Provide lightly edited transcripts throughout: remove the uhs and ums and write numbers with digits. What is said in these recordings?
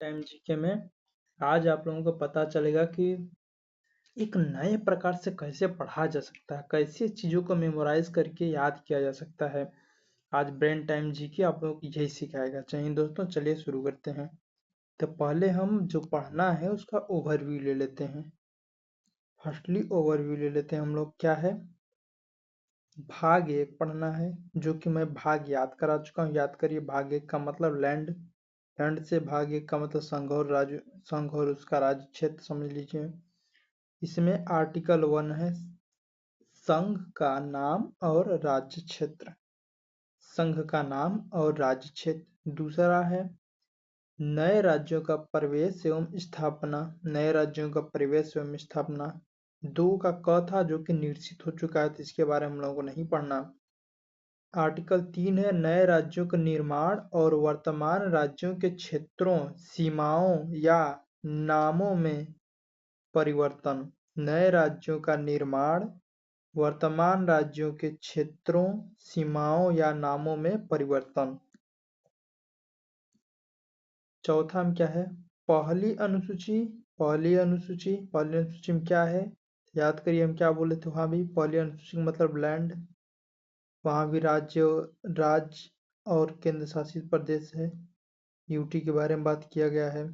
Time GK में आज आप लोगों को पता चलेगा कि एक नए प्रकार से कैसे पढ़ा जा सकता है, कैसे चीज़ों को मेमोराइज करके याद किया जा सकता है। आज ब्रेन टाइम जीके आप लोगों को यही सिखाएगा। चलिए दोस्तों, चलिए शुरू करते हैं। तो पहले हम जो पढ़ना है उसका ओवरव्यू ले लेते हैं। फर्स्टली ओवरव्यू ले लेते हैं हम लोग। क्या है? भाग एक पढ़ना है, जो कि मैं भाग याद करा चुका हूँ। याद करिए, भाग एक का मतलब लैंड, लैंड से भाग एक का मतलब संघ और राज्य, संघ और उसका राज्य क्षेत्र समझ लीजिए। इसमें आर्टिकल 1 है संघ का नाम और राज्य क्षेत्र, संघ का नाम और राज्य क्षेत्र। दूसरा है नए राज्यों का प्रवेश एवं स्थापना, नए राज्यों का प्रवेश एवं स्थापना। दो का क था जो कि निश्चित हो चुका है, तो इसके बारे में हम लोगों को नहीं पढ़ना। आर्टिकल 3 है नए राज्यों का निर्माण और वर्तमान राज्यों के क्षेत्रों, सीमाओं या नामों में परिवर्तन। नए राज्यों का निर्माण, वर्तमान राज्यों के क्षेत्रों, सीमाओं या नामों में परिवर्तन। चौथा में क्या है? पहली अनुसूची। पहली अनुसूची, पहली अनुसूची में क्या है? याद करिए, हम क्या बोले थे वहां भी। पहली अनुसूची मतलब लैंड, वहां भी राज्य और केंद्र शासित प्रदेश है, यूटी के बारे में बात किया गया है।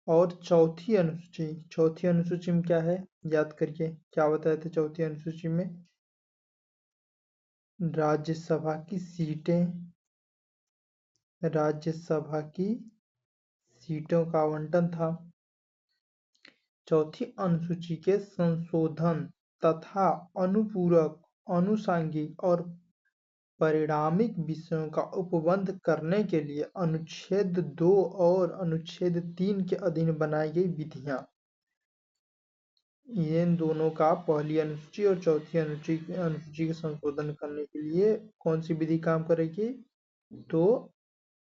और चौथी अनुसूची, चौथी अनुसूची में क्या है? याद करिए, क्या बताए थे चौथी अनुसूची में? राज्यसभा की सीटें, राज्यसभा की सीटों का आवंटन था। चौथी अनुसूची के संशोधन तथा अनुपूरक, अनुषांगिक और परिणामिक विषयों का उपबंध करने के लिए अनुच्छेद 2 और अनुच्छेद 3 के अधीन बनाई गई विधियां। इन दोनों का, पहली अनुसूची और चौथी अनुसूची के संशोधन करने के लिए कौन सी विधि काम करेगी? तो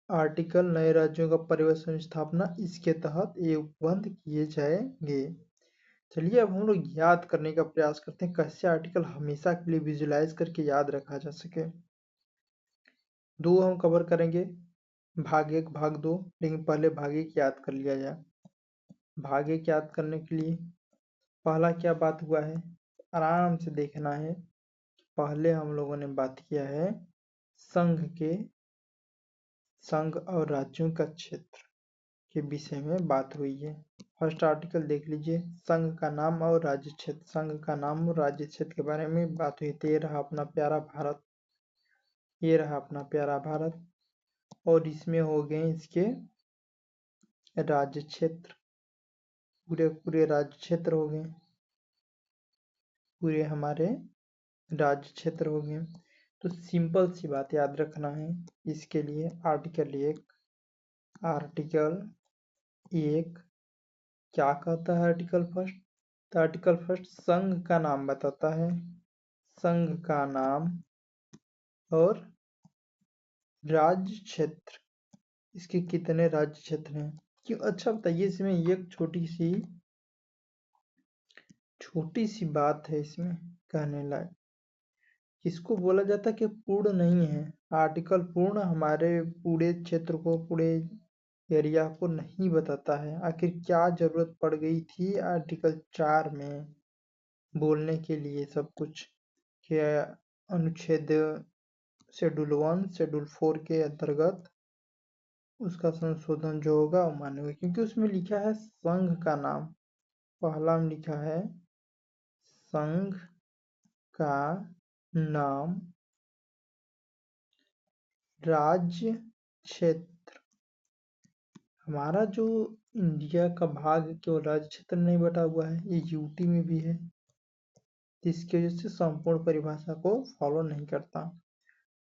आर्टिकल नए राज्यों का प्रवेश एवं स्थापना, इसके तहत ये उपबंध किए जाएंगे। चलिए अब हम लोग याद करने का प्रयास करते हैं, कैसे आर्टिकल हमेशा के लिए विजुलाइज करके याद रखा जा सके। दो हम कवर करेंगे, भाग एक भाग दो, लेकिन पहले भाग एक याद कर लिया जाए। भाग एक याद करने के लिए पहला क्या बात हुआ है, आराम से देखना है। पहले हम लोगों ने बात किया है संघ के, संघ और राज्यों का क्षेत्र के विषय में बात हुई है। फर्स्ट आर्टिकल देख लीजिए, संघ का नाम और राज्य क्षेत्र। संघ का नाम और राज्य क्षेत्र के बारे में बात हुई। ये रहा अपना प्यारा भारत, ये रहा अपना प्यारा भारत, और इसमें हो गए इसके राज्य क्षेत्र, पूरे पूरे राज्य क्षेत्र हो गए, पूरे हमारे राज्य क्षेत्र हो गए। तो सिंपल सी बात याद रखना है इसके लिए। आर्टिकल 1, आर्टिकल 1 क्या कहता है? आर्टिकल फर्स्ट, तो आर्टिकल फर्स्ट संघ का नाम बताता है, संघ का नाम और राज्य क्षेत्र, इसके कितने राज्य क्षेत्र हैं। क्यों? अच्छा बताइए, इसमें एक छोटी सी बात है इसमें कहने लायक। इसको बोला जाता है कि पूर्ण नहीं है। आर्टिकल पूर्ण हमारे पूरे क्षेत्र को, पूरे एरिया को नहीं बताता है। आखिर क्या जरूरत पड़ गई थी आर्टिकल 4 में बोलने के लिए सब कुछ, क्या अनुच्छेद शेड्यूल 1 शेड्यूल 4 के अंतर्गत उसका संशोधन जो होगा वो मानेगा, क्योंकि उसमें लिखा है संघ का नाम। पहला में लिखा है संघ का नाम, राज्य क्षेत्र। हमारा जो इंडिया का भाग केवल राज्य क्षेत्र नहीं बटा हुआ है, ये यूटी में भी है, जिसकी वजह से संपूर्ण परिभाषा को फॉलो नहीं करता।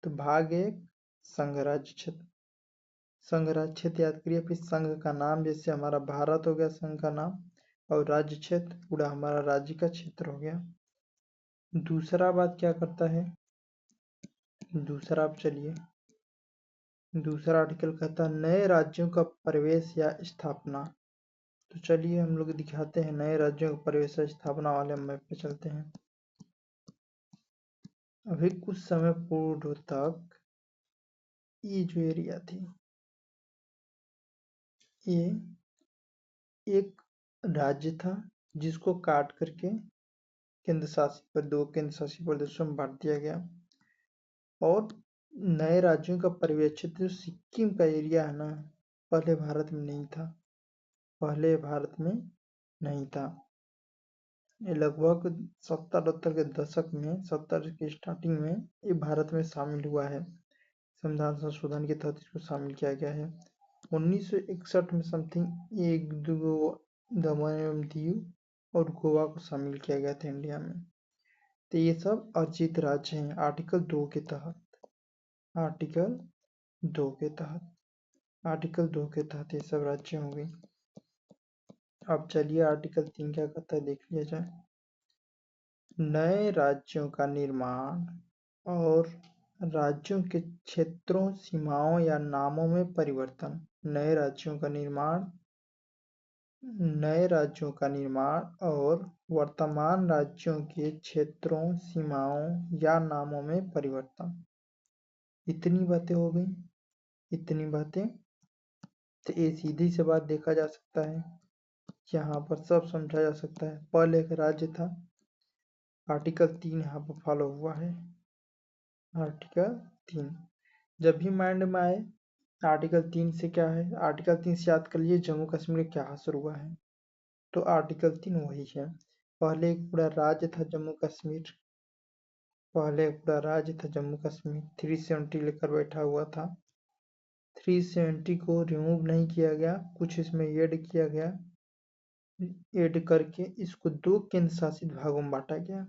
तो भाग एक संघ राज्य क्षेत्र, संघ राज्य क्षेत्र याद करिए। फिर संघ का नाम, जैसे हमारा भारत हो गया संघ का नाम, और राज्य क्षेत्र पूरा हमारा राज्य का क्षेत्र हो गया। दूसरा बात क्या करता है? दूसरा, आप चलिए, दूसरा आर्टिकल कहता है नए राज्यों का प्रवेश या स्थापना। तो चलिए हम लोग दिखाते हैं नए राज्यों का प्रवेश या स्थापना वाले मैप पे चलते हैं। अभी कुछ समय पूर्व तक ये जो एरिया थी, ये एक राज्य था जिसको काट करके दो केंद्र शासित प्रदेशों में बांट दिया गया। और नए राज्यों का परिवेक्षित जो सिक्किम का एरिया है ना, पहले भारत में नहीं था, पहले भारत में नहीं था। ये लगभग 70-80 के दशक में, 70 की स्टार्टिंग में ये भारत में शामिल हुआ है। संविधान संशोधन के तहत इसको शामिल किया गया है। 1961 में समथिंग एक दो दमन एवं दीव और गोवा को शामिल किया गया था इंडिया में। तो ये सब अर्जित राज्य हैं आर्टिकल 2 के तहत। आर्टिकल 2 के तहत आर्टिकल 2 के तहत ये सब राज्य हो गए। अब चलिए आर्टिकल 3 क्या कहता है देख लिया जाए। नए राज्यों का निर्माण और राज्यों के क्षेत्रों, सीमाओं या नामों में परिवर्तन। नए राज्यों का निर्माण और वर्तमान राज्यों के क्षेत्रों, सीमाओं या नामों में परिवर्तन। इतनी बातें हो गई, इतनी बातें। तो ये सीधी सी बात देखा जा सकता है, यहाँ पर सब समझा जा सकता है। पहले एक राज्य था, आर्टिकल 3 यहाँ पर फॉलो हुआ है। आर्टिकल 3 जब भी माइंड में आए आर्टिकल 3 से क्या है, आर्टिकल 3 से याद कर लिए जम्मू कश्मीर क्या हासिल हुआ है। तो आर्टिकल 3 वही है। पहले एक पूरा राज्य था जम्मू कश्मीर, पहले एक पूरा राज्य था जम्मू कश्मीर, 370 लेकर बैठा हुआ था। 370 को रिमूव नहीं किया गया, कुछ इसमें ऐड किया गया, ऐड करके इसको 2 केंद्र शासित भागों में बांटा गया।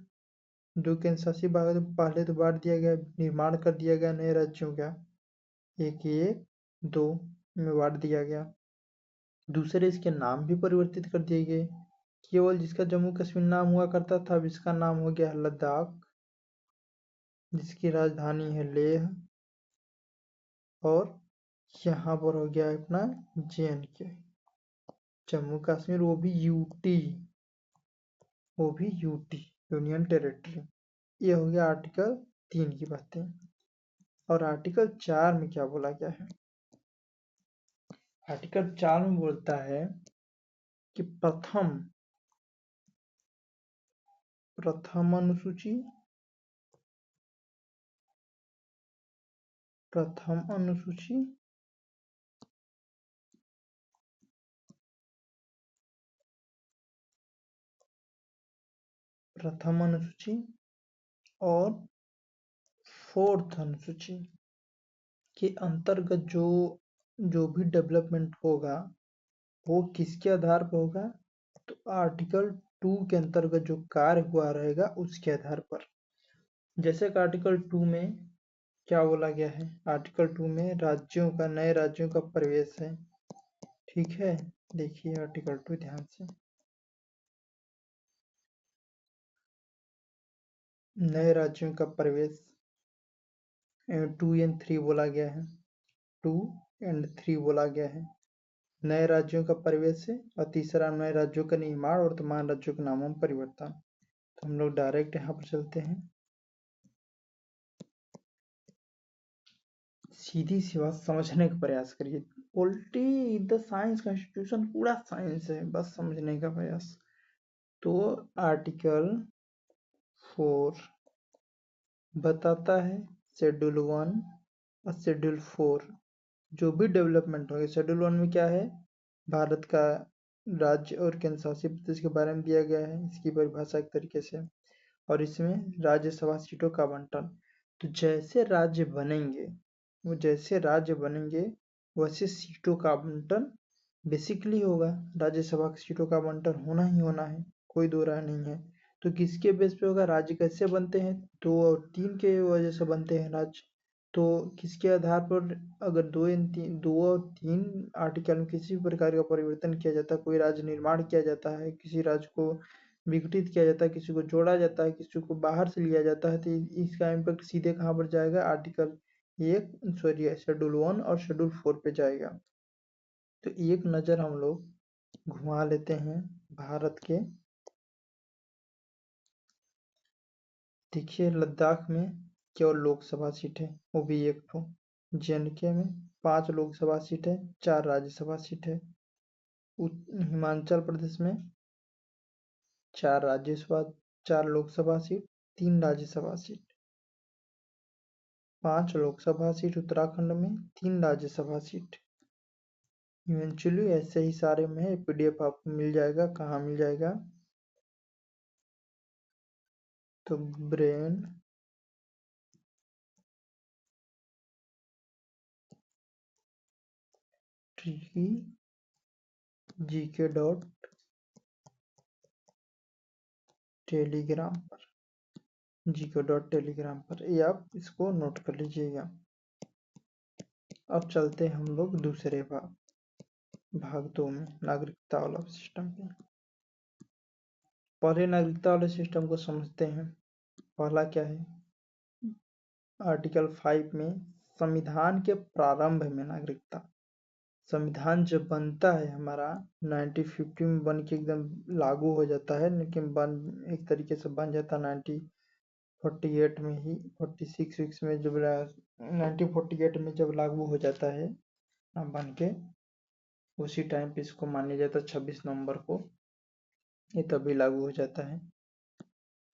2 केंद्र शासित भाग पहले तो बांट दिया गया, निर्माण कर दिया गया नए राज्यों का, एक 2 में बांट दिया गया। दूसरे इसके नाम भी परिवर्तित कर दिए गए। केवल जिसका जम्मू कश्मीर नाम हुआ करता था, अब इसका नाम हो गया लद्दाख, जिसकी राजधानी है लेह, और यहाँ पर हो गया अपना JNK, जम्मू कश्मीर, वो भी यूटी, यूनियन टेरिटरी। ये हो गया आर्टिकल 3 की बातें। और आर्टिकल 4 में क्या बोला गया है। आर्टिकल 4 में बोलता है कि प्रथम अनुसूची और 4th अनुसूची के अंतर्गत जो भी डेवलपमेंट होगा वो किसके आधार पर होगा, तो आर्टिकल 2 के अंतर्गत जो कार्य हुआ रहेगा उसके आधार पर। जैसे कि आर्टिकल 2 में क्या बोला गया है, आर्टिकल 2 में नए राज्यों का प्रवेश है। ठीक है, देखिए आर्टिकल 2 ध्यान से। नए राज्यों का प्रवेश 2 एंड 3 बोला गया है, 2 एंड 3 बोला गया है। नए राज्यों का प्रवेश है, और तीसरा नए राज्यों का निर्माण और वर्तमान राज्यों के नामों में परिवर्तन। तो हम लोग डायरेक्ट यहाँ पर चलते हैं। सीधी सी बात समझने का प्रयास करिए। पोलिटी द साइंस, कॉन्स्टिट्यूशन पूरा साइंस है, बस समझने का प्रयास। तो आर्टिकल 4 बताता है शेड्यूल 1 और शेड्यूल 4 जो भी डेवलपमेंट होंगे। शेड्यूल 1 में क्या है, भारत का राज्य और केंद्र शासित प्रदेश के बारे में दिया गया है, इसकी परिभाषा एक तरीके से। और इसमें राज्यसभा सीटों का आवंटन। तो जैसे राज्य बनेंगे वैसे सीटों का आवंटन बेसिकली होगा। राज्यसभा की सीटों का आवंटन होना ही होना है, कोई दो राय नहीं है। तो किसके बेस पे होगा, राज्य कैसे बनते हैं, 2 और 3 के वजह से बनते हैं राज्य। तो किसके आधार पर, अगर 2 और 3 आर्टिकल में किसी भी प्रकार का परिवर्तन किया जाता है, कोई राज्य निर्माण किया जाता है, किसी राज्य को विघटित किया जाता है, किसी को जोड़ा जाता है, किसी को बाहर से लिया जाता है, तो इसका इम्पैक्ट सीधे कहाँ पर जाएगा, शेड्यूल 1 और शेड्यूल 4 पे जाएगा। तो एक नज़र हम लोग घुमा लेते हैं भारत के। देखिए लद्दाख में केवल लोकसभा सीट है, वो भी एक तो। JNK में 5 लोकसभा सीट है, 4 राज्यसभा सीट है। हिमाचल प्रदेश में 4 Rajya Sabha 4 Lok Sabha seat, 3 Rajya Sabha seat, 5 Lok Sabha seat Uttarakhand में, 3 राज्यसभा सीट। इवेंचुअली ऐसे ही सारे में पीडीएफ आपको मिल जाएगा। कहाँ मिल जाएगा? तो ब्रेन ट्री gk.telegram पर gk.telegram पर ये आप इसको नोट कर लीजिएगा। अब चलते हैं हम लोग दूसरे भाग 2 में, नागरिकता वाला सिस्टम पे। पहले नागरिकता वाले सिस्टम को समझते हैं। पहला क्या है? आर्टिकल 5 में संविधान के प्रारंभ में नागरिकता। संविधान जब बनता है हमारा 1950 में बन के एकदम लागू हो जाता है, लेकिन बन एक तरीके से बन जाता 1948 में ही, 46 में जब 1948 में जब लागू हो जाता है बन के, उसी टाइम पे इसको माना जाता है 26 नवंबर को, ये तभी लागू हो जाता है।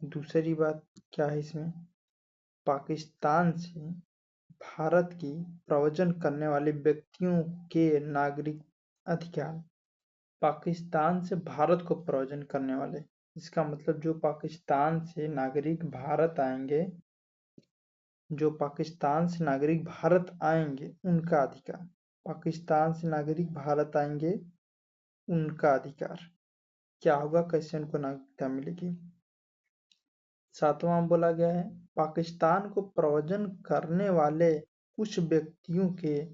दूसरी बात क्या है इसमें? पाकिस्तान से भारत की प्रव्रजन करने वाले व्यक्तियों के नागरिक अधिकार। पाकिस्तान से भारत को प्रव्रजन करने वाले, इसका मतलब जो पाकिस्तान से नागरिक भारत आएंगे, जो पाकिस्तान से नागरिक भारत आएंगे उनका अधिकार। पाकिस्तान से नागरिक भारत आएंगे उनका अधिकार क्या होगा? कैसे उनको नागरिकता मिलेगी? 7वां बोला गया है पाकिस्तान को प्रव्रजन करने वाले कुछ व्यक्तियों के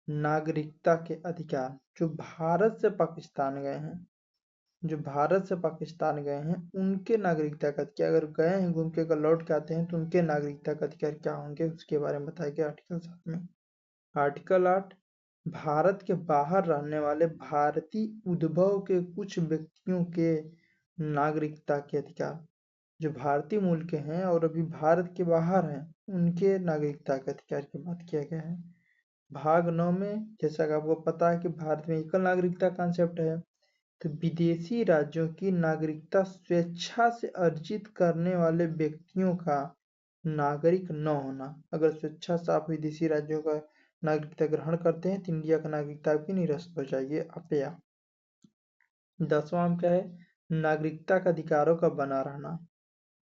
नागरिकता के अधिकार। जो भारत से पाकिस्तान गए हैं, जो भारत से पाकिस्तान गए हैं उनके नागरिकता का अधिकार, अगर गए हैं घूम के अगर लौट के आते हैं तो उनके नागरिकता का अधिकार क्या होंगे, उसके बारे में बताया गया आर्टिकल 7 में। आर्टिकल 8 भारत के बाहर रहने वाले भारतीय उद्भव के कुछ व्यक्तियों के नागरिकता के अधिकार। जो भारतीय मूल के हैं और अभी भारत के बाहर हैं उनके नागरिकता के अधिकार की बात किया गया है। भाग 9 में जैसा कि आपको पता है कि भारत में एकल नागरिकता कॉन्सेप्ट है, तो विदेशी राज्यों की नागरिकता स्वेच्छा से अर्जित करने वाले व्यक्तियों का नागरिक न होना। अगर स्वेच्छा से आप विदेशी राज्यों का नागरिकता ग्रहण करते हैं तो इंडिया का नागरिकता आपकी निरस्त हो जाएगी, अपया। 10वां क्या है? नागरिकता का अधिकारों का बना रहना।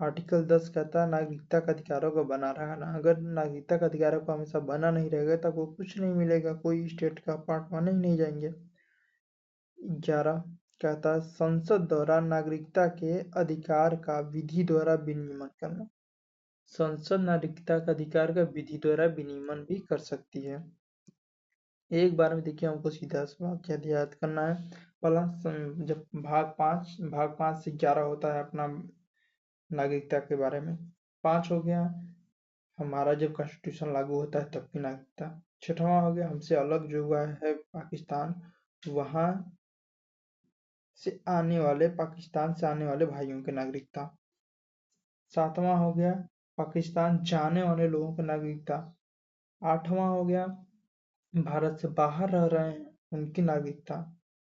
आर्टिकल 10 कहता है नागरिकता का अधिकारों का बना रहना। अगर नागरिकता का अधिकारों का हमेशा बना नहीं रहेगा तो आपको कुछ नहीं मिलेगा, कोई स्टेट का पार्ट माने ही नहीं जाएंगे। 11 कहता है संसद द्वारा नागरिकता के अधिकार का विधि द्वारा विनियमन करना। संसद नागरिकता का अधिकार का विधि द्वारा विनियमन भी कर सकती है। एक बार में देखिए हमको सीधा सवाल क्या याद करना है। पहला जब भाग 5 से 11 होता है अपना नागरिकता के बारे में। 5 हो गया हमारा जब कॉन्स्टिट्यूशन लागू होता है तब की नागरिकता। 6वां हो गया हमसे अलग जो हुआ है पाकिस्तान, वहां से आने वाले, पाकिस्तान से आने वाले भाइयों की नागरिकता। 7वां हो गया पाकिस्तान जाने वाले लोगों की नागरिकता। 8वां हो गया भारत से बाहर रह रहे हैं उनकी नागरिकता।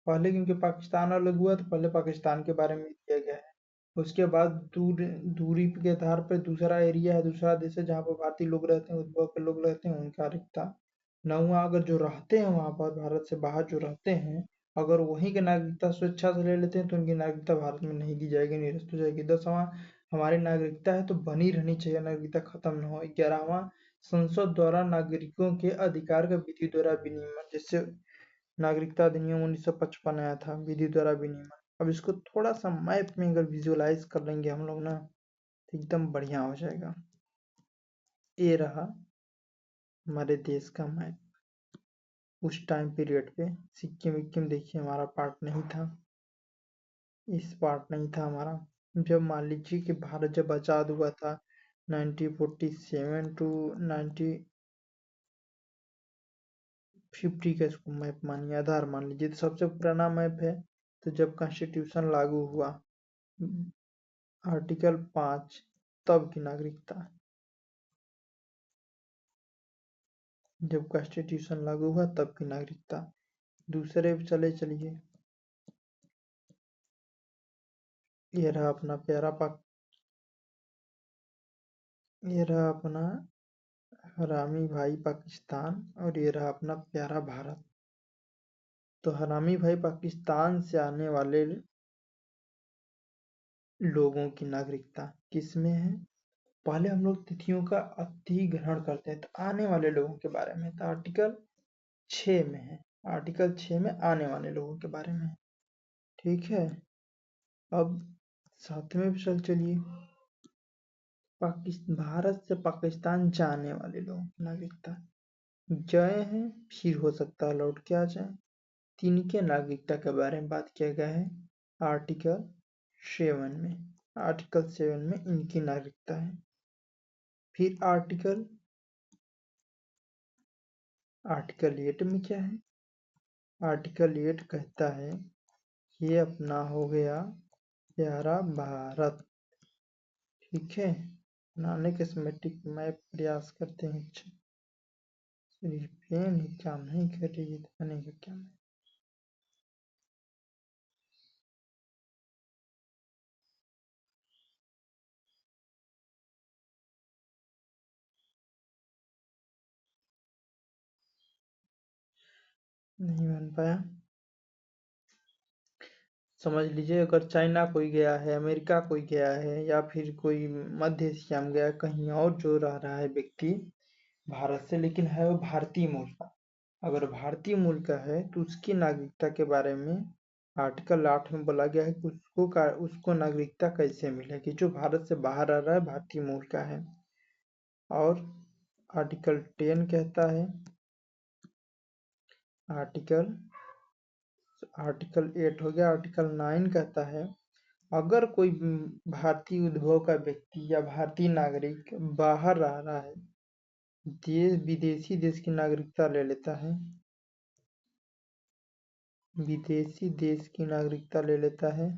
पहले क्योंकि पाकिस्तान अलग हुआ तो पहले पाकिस्तान के बारे में दिया गया है, उसके बाद दूरी के आधार पर दूसरा एरिया है, दूसरा देश है जहाँ पर भारतीय लोग रहते हैं, उद्भव के लोग रहते हैं, उनका नागरिकता। 9वां अगर जो रहते हैं वहां पर भारत से बाहर जो रहते हैं, अगर वहीं की नागरिकता स्वेच्छा से ले लेते हैं तो उनकी नागरिकता भारत में नहीं दी जाएगी, निरस्त हो जाएगी। 10वां हमारी नागरिकता है तो बनी रहनी चाहिए, नागरिकता खत्म न हो। 11वां संसद द्वारा नागरिकों के अधिकार का विधि द्वारा विनियमन, जिससे नागरिकता अधिनियम 1955 आया था, विधि द्वारा विनियमन। अब इसको थोड़ा सा मैप में अगर विजुअलाइज कर लेंगे हम लोग ना तो एकदम बढ़िया हो जाएगा। ये रहा हमारे देश का मैप। उस टाइम पीरियड पे सिक्किम विक्किम देखिए हमारा पार्ट नहीं था, इस पार्ट नहीं था हमारा। जब मान लीजिए कि भारत जब आजाद हुआ था 1947 टू 1950 का, इसको मैप मानिए, आधार मान लीजिए, तो सबसे पुराना मैप है। तो जब कॉन्स्टिट्यूशन लागू हुआ आर्टिकल 5 तब की नागरिकता, जब कॉन्स्टिट्यूशन लागू हुआ तब की नागरिकता। दूसरे पे चलिए ये रहा अपना प्यारा पाक ये रहा अपना हरामी भाई पाकिस्तान, और ये रहा अपना प्यारा भारत। तो हरामी भाई पाकिस्तान से आने वाले लोगों की नागरिकता किसमें है? पहले हम लोग तिथियों का अधिग्रहण करते हैं, तो आने वाले लोगों के बारे में, तो आर्टिकल 6 में है। आर्टिकल 6 में आने वाले लोगों के बारे में है। ठीक है, अब 7वें पे चलिए। भारत से पाकिस्तान जाने वाले लोगों की नागरिकता, गए हैं फिर हो सकता है लौट के आ जाए, तिनके नागरिकता के बारे में बात किया गया है आर्टिकल 7 में। आर्टिकल 7 में इनकी नागरिकता है। फिर आर्टिकल 8 में क्या है? आर्टिकल 8 कहता है ये अपना हो गया प्यारा भारत। ठीक है, बनाने के सिमेट्रिक मैप प्रयास करते हैं। अच्छा, सिर्फ पेन ही काम नहीं कर रही है, तो बनेगा क्या? नहीं बन पाया। समझ लीजिए, अगर चाइना कोई गया है, अमेरिका कोई गया है, या फिर कोई मध्य एशिया में गया, कहीं और जो रह रहा है व्यक्ति भारत से, लेकिन है वो भारतीय मूल का। अगर भारतीय मूल का है तो उसकी नागरिकता के बारे में आर्टिकल 8 में बोला गया है कि उसको नागरिकता कैसे मिलेगी, जो भारत से बाहर रह रहा है, भारतीय मूल का है। और आर्टिकल 10 कहता है, आर्टिकल आर्टिकल 8 हो गया। आर्टिकल 9 कहता है अगर कोई भारतीय उद्भव का व्यक्ति या भारतीय नागरिक बाहर रह रहा है, विदेशी देश की नागरिकता ले लेता है, विदेशी देश की नागरिकता ले लेता है,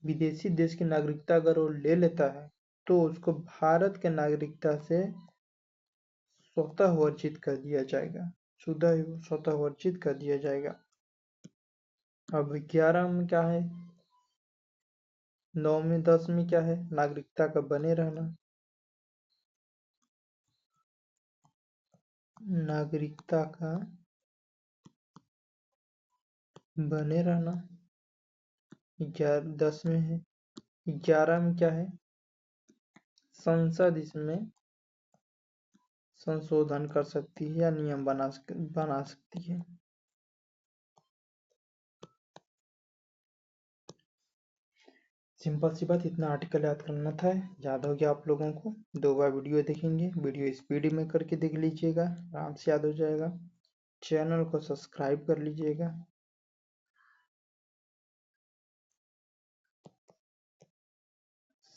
विदेशी देश की नागरिकता अगर वो ले लेता है, तो उसको भारत के नागरिकता से स्वतः वर्जित कर दिया जाएगा। स्वतः वर्जित कर दिया जाएगा। अब 11 में क्या है? 9 में 10 में क्या है? नागरिकता का बने रहना। नागरिकता का बने रहना 10 में है। 11 में क्या है? संसद इसमें संशोधन कर सकती है या नियम बना सकती है। सिंपल सी बात, इतना आर्टिकल याद करना था। याद हो गया आप लोगों को? 2 बार वीडियो देखेंगे, वीडियो स्पीड में करके देख लीजिएगा, आराम से याद हो जाएगा। चैनल को सब्सक्राइब कर लीजिएगा,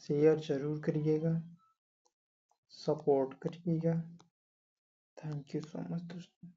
शेयर जरूर करिएगा, सपोर्ट करिएगा। थैंक यू सो मच दोस्तों।